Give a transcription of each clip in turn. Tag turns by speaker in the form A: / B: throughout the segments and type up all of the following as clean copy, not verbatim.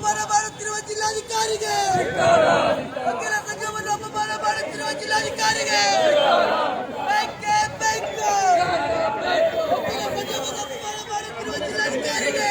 A: ಅಪಮಾನ ಮಾಡುತ್ತಿರುವ ಜಿಲ್ಲಾಧಿಕಾರಿಗೆ, ವಕೀಲ ಸಂಘವನ್ನು ಅಪಮಾನ ಮಾಡುತ್ತಿರುವ ಜಿಲ್ಲಾಧಿಕಾರಿಗೆ ಬೇಕೇ ಬೇಕು. ವಕೀಲ ಸಂಘವನ್ನು ಅಪಮಾನ ಮಾಡುತ್ತಿರುವ ಜಿಲ್ಲಾಧಿಕಾರಿಗೆ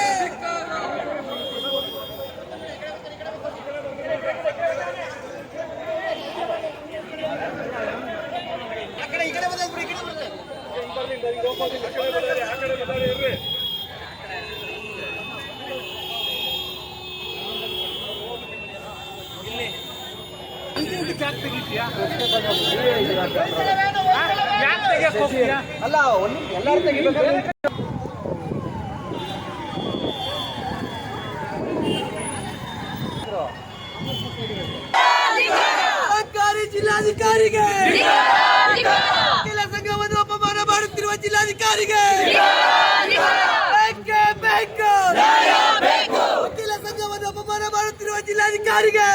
B: ಅಲ್ಲ ಎಲ್ಲರೂ ತೆಗಿಬೇಕಾದ್ರೆ
A: ಸರ್ಕಾರಿ ಜಿಲ್ಲಾಧಿಕಾರಿಗೆ, ವಕೀಲ ಸಂಘವನ್ನು ಅಪಮಾನ ಮಾಡುತ್ತಿರುವ ಜಿಲ್ಲಾಧಿಕಾರಿಗೆ ಬೇಕೇ ಬೇಕು. ವಕೀಲ ಸಂಘವನ್ನು ಅಪಮಾನ ಮಾಡುತ್ತಿರುವ ಜಿಲ್ಲಾಧಿಕಾರಿಗೆ,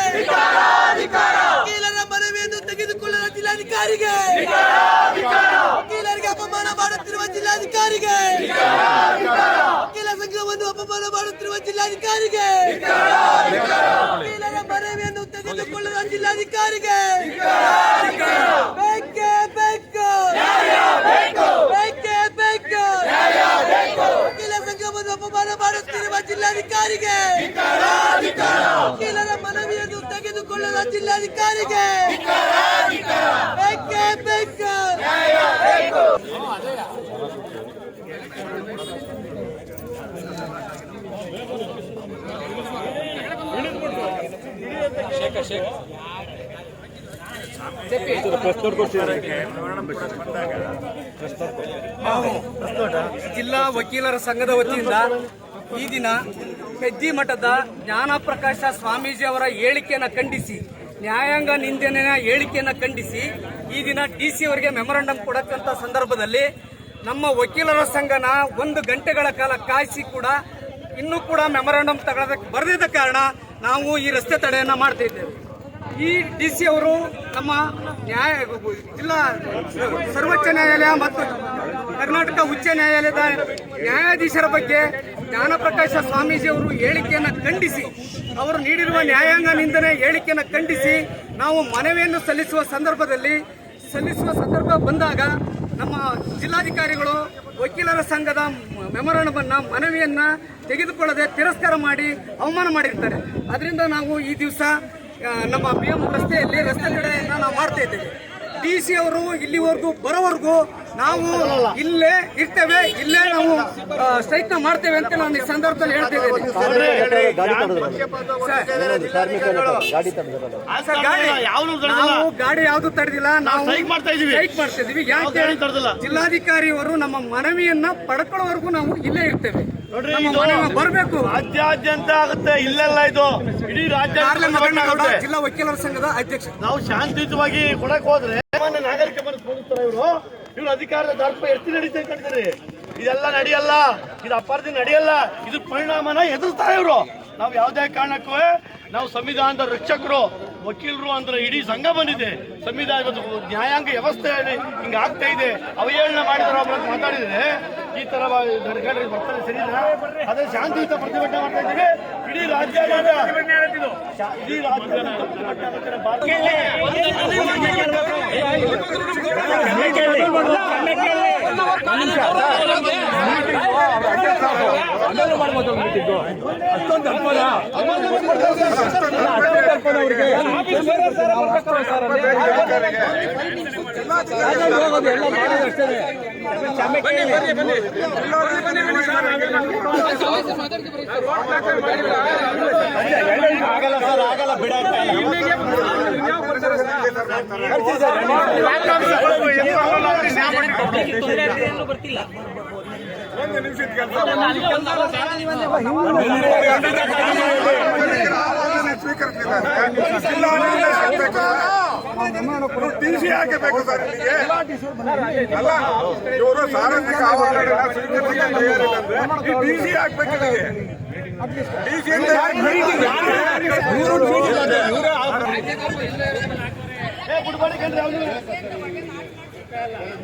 A: ವಕೀಲರ ಮನವಿಯನ್ನು ತೆಗೆದುಕೊಳ್ಳದ ಜಿಲ್ಲಾಧಿಕಾರಿಗೆ, ವಕೀಲರಿಗೆ ಅಪಮಾನ ಮಾಡುತ್ತಿರುವ ಜಿಲ್ಲಾಧಿಕಾರಿಗೆ, ವಕೀಲ ಸಂಘವನ್ನು ಅಪಮಾನ ಮಾಡುತ್ತಿರುವ ಜಿಲ್ಲಾಧಿಕಾರಿಗೆ, ವಕೀಲರ ಮನವಿಯನ್ನು ತೆಗೆದುಕೊಳ್ಳದ ಜಿಲ್ಲಾಧಿಕಾರಿಗೆ ಬೇಕೇ ಬೇಕು. ಬೇಕೇ ಬೇಕು. ವಕೀಲ ಸಂಘವನ್ನು ಅಪಮಾನ ಮಾಡುತ್ತಿರುವ ಜಿಲ್ಲಾಧಿಕಾರಿಗೆ, ವಕೀಲರ ಮನವಿಯನ್ನು ತೆಗೆದುಕೊಳ್ಳದ ಜಿಲ್ಲಾಧಿಕಾರಿಗೆ ಬೇಕೇ ಬೇಕು.
B: ಜಿಲ್ಲಾ ವಕೀಲರ ಸಂಘದ ವತಿಯಿಂದ ಈ ದಿನ ಪೆದ್ದಿ ಮಠದ ಜ್ಞಾನಪ್ರಕಾಶ ಸ್ವಾಮೀಜಿ ಅವರ ಹೇಳಿಕೆಯನ್ನು ಖಂಡಿಸಿ, ನ್ಯಾಯಾಂಗ ನಿಂದನೆಯ ಹೇಳಿಕೆಯನ್ನು ಖಂಡಿಸಿ ಈ ದಿನ DC ಅವರಿಗೆ ಮೆಮೊರಾಂಡಮ್ ಕೊಡಕ್ಕಂತ ಸಂದರ್ಭದಲ್ಲಿ ನಮ್ಮ ವಕೀಲರ ಸಂಘನ 1 ಗಂಟೆಗಳ ಕಾಲ ಕಾಯಿಸಿ ಕೂಡ ಇನ್ನೂ ಕೂಡ ಮೆಮೊರಾಂಡಮ್ ಬರೆದಿದ್ದ ಕಾರಣ ನಾವು ಈ ರಸ್ತೆ ತಡೆಯನ್ನು ಮಾಡ್ತಾ ಇದ್ದೇವೆ. ಈ DC ಅವರು ನಮ್ಮ ಜಿಲ್ಲಾ ಸರ್ವೋಚ್ಚ ನ್ಯಾಯಾಲಯ ಮತ್ತು ಕರ್ನಾಟಕ ಉಚ್ಚ ನ್ಯಾಯಾಲಯದ ನ್ಯಾಯಾಧೀಶರ ಬಗ್ಗೆ ಜ್ಞಾನಪ್ರಕಾಶ ಸ್ವಾಮೀಜಿ ಅವರು ಹೇಳಿಕೆಯನ್ನು ಖಂಡಿಸಿ, ಅವರು ನೀಡಿರುವ ನ್ಯಾಯಾಂಗ ನಿಂದನೆ ಹೇಳಿಕೆಯನ್ನು ಖಂಡಿಸಿ ನಾವು ಮನವಿಯನ್ನು ಸಲ್ಲಿಸುವ ಸಂದರ್ಭ ಬಂದಾಗ ನಮ್ಮ ಜಿಲ್ಲಾಧಿಕಾರಿಗಳು ವಕೀಲರ ಸಂಘದ ಮನವಿಯನ್ನು ತೆಗೆದುಕೊಳ್ಳದೆ ತಿರಸ್ಕಾರ ಮಾಡಿ ಅವಮಾನ ಮಾಡಿರ್ತಾರೆ. ಅದರಿಂದ ನಾವು ಈ ದಿವಸ ನಮ್ಮ BM ರಸ್ತೆಯಲ್ಲಿ ರಸ್ತೆ ತಡೆಯನ್ನು ನಾವು ಮಾಡ್ತಾ ಇದ್ದೇವೆ. DC ಅವರು ಇಲ್ಲಿವರೆಗೂ ಬರೋವರೆಗೂ ನಾವು ಇಲ್ಲೇ ಇರ್ತೇವೆ, ಇಲ್ಲೇ ನಾವು ಸ್ಟ್ರೈಕ್ ಮಾಡ್ತೇವೆ ಅಂತ ನಾನು ಈ ಸಂದರ್ಭದಲ್ಲಿ ಹೇಳ್ತೇವೆ. ನಾವು ಗಾಡಿ ಯಾವುದು ತಡೆದಿಲ್ಲ, ನಾವು ಸ್ಟ್ರೈಕ್ ಮಾಡ್ತಾ ಇದೀವಿ. ಯಾಕೆ ಜಿಲ್ಲಾಧಿಕಾರಿ ಅವರು ನಮ್ಮ ಮನವಿಯನ್ನ ಪಡ್ಕೊಳ್ಳೋವರೆಗೂ ನಾವು ಇಲ್ಲೇ ಇರ್ತೇವೆ. ಬರಬೇಕು,
C: ರಾಜ್ಯಾದ್ಯಂತ ಆಗುತ್ತೆ, ಇಲ್ಲೆಲ್ಲ ಇದು ಇಡೀ ರಾಜ್ಯ.
B: ಜಿಲ್ಲಾ ವಕೀಲರ ಸಂಘದ ಅಧ್ಯಕ್ಷ.
C: ನಾವು ಶಾಂತಿಯುತವಾಗಿ ಕೊಡಕ್ ಹೋದ್ರೆ ನಾಗರಿಕ ಸ್ಪಂದಿಸ್ತಾರೆ. ಇವ್ರು ಅಧಿಕಾರದ ದರ್ಪ ಎತ್ತಿ ನಡೀತಾ ಕಂಡಿದ್ದಾರೆ. ಇದೆಲ್ಲ ನಡೆಯಲ್ಲ, ಇದು ಅಪರಾಧ ನಡೆಯಲ್ಲ. ಇದು ಪರಿಣಾಮನ ಎದುರ್ತಾರೆ ಇವರು. ನಾವು ಯಾವುದೇ ಕಾರಣಕ್ಕೂ ನಾವು ಸಂವಿಧಾನದ ರಕ್ಷಕರು, ವಕೀಲರು ಅಂದ್ರೆ ಇಡೀ ಸಂಘ ಬಂದಿದೆ. ಸಂವಿಧಾನದ ನ್ಯಾಯಾಂಗ ವ್ಯವಸ್ಥೆಯಲ್ಲಿ ಹಿಂಗ ಆಗ್ತಾ ಇದೆ, ಅವಹೇಳನ ಮಾಡಿದ್ರೆ ಒಬ್ಬರು ಮಾತಾಡಿದ್ರೆ ಈ ತರ ಬರ್ತದೆ ಸರಿ. ಅದೇ ಶಾಂತಿಯುತ ಪ್ರತಿಭಟನೆ ಮಾಡ್ತಾ ಇದ್ದೀವಿ. ಇಡೀ ರಾಜ್ಯಾದ್ಯಂತ ಆಗಲ್ಲ ಬಿಡ. ಬರ್ತಿಲ್ಲ ಒಂದು ನಿಮಿಷ ಟಿಸಿ ಹಾಕಬೇಕು ಸರ್. ಇಲ್ಲಿಗೆ ಅಲ್ಲ, ಇವರು ಸಾರ್ವಜನಿಕ ಆವರಣ ಸ್ವೀಕರಿಸಿದ್ರೆ ಟಿಸಿ ಹಾಕ್ಬೇಕು. ಇಲ್ಲಿಗೆ ಟಿಸಿ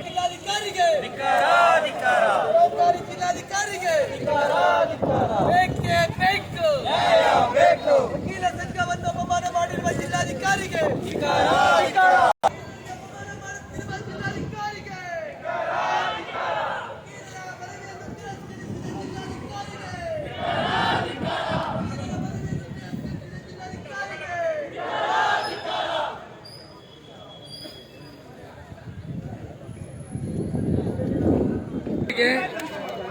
A: ಜಿಲ್ಲಾಧಿಕಾರಿಗೆ ಬೇಕೇ ಬೇಕು.
B: ಜೊತೆಗೆ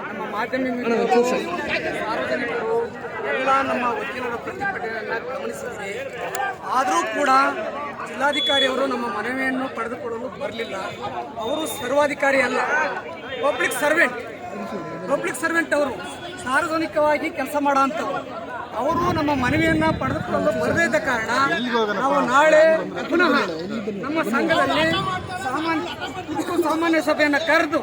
B: ನಮ್ಮ ಮಾಧ್ಯಮ ಮಿತ್ರರು, ಸಾರ್ವಜನಿಕರು ಎಲ್ಲ ನಮ್ಮ ವಕೀಲರ ಪ್ರತಿಭಟನೆಯನ್ನು ಗಮನಿಸಿದೆ. ಆದರೂ ಕೂಡ ಜಿಲ್ಲಾಧಿಕಾರಿ ಅವರು ನಮ್ಮ ಮನವಿಯನ್ನು ಪಡೆದುಕೊಳ್ಳಲು ಬರಲಿಲ್ಲ. ಅವರು ಸರ್ವಾಧಿಕಾರಿ ಅಲ್ಲ, ಪಬ್ಲಿಕ್ ಸರ್ವೆಂಟ್ ಅವರು ಸಾರ್ವಜನಿಕವಾಗಿ ಕೆಲಸ ಮಾಡೋ ಅಂಥವ್ರು. ಅವರು ನಮ್ಮ ಮನವಿಯನ್ನು ಪಡೆದುಕೊಳ್ಳಲು ಬರದೇ ಇದ್ದ ಕಾರಣ ನಾವು ನಾಳೆ ಪುನಃ ನಮ್ಮ ಸಂಘದಲ್ಲಿ ಸಾಮಾನ್ಯ ಸಭೆಯನ್ನು ಕರೆದು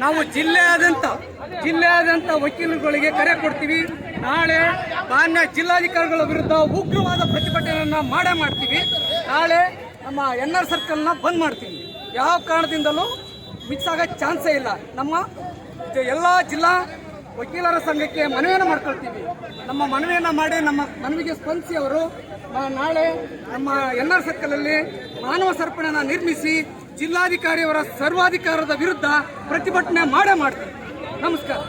B: ನಾವು ಜಿಲ್ಲೆಯಾದ್ಯಂತ ವಕೀಲರುಗಳಿಗೆ ಕರೆ ಕೊಡ್ತೀವಿ. ನಾಳೆ ಮಾನ್ಯ ಜಿಲ್ಲಾಧಿಕಾರಿಗಳ ವಿರುದ್ಧ ಉಗ್ರವಾದ ಪ್ರತಿಭಟನೆಯನ್ನು ಮಾಡ್ತೀವಿ. ನಾಳೆ ನಮ್ಮ NR ಸರ್ಕಲ್ನ ಬಂದ್ ಮಾಡ್ತೀವಿ. ಯಾವ ಕಾರಣದಿಂದಲೂ ಮಿಕ್ಸ್ ಆಗೋ ಚಾನ್ಸೇ ಇಲ್ಲ. ನಮ್ಮ ಎಲ್ಲ ಜಿಲ್ಲಾ ವಕೀಲರ ಸಂಘಕ್ಕೆ ಮನವಿಯನ್ನು ಮಾಡ್ಕೊಳ್ತೀವಿ. ನಮ್ಮ ಮನವಿಯನ್ನು ಮಾಡಿ ನಮ್ಮ ಮನವಿಗೆ ಸ್ಪಂದಿಸಿ ಅವರು ನಾಳೆ ನಮ್ಮ NR ಸರ್ಕಲಲ್ಲಿ ಮಾನವ ಸರಪಳಿಯನ್ನು ನಿರ್ಮಿಸಿ ಜಿಲ್ಲಾಧಿಕಾರಿಯವರ ಸರ್ವಾಧಿಕಾರದ ವಿರುದ್ಧ ಪ್ರತಿಭಟನೆ ಮಾಡ್ತೀವಿ. ನಮಸ್ಕಾರ.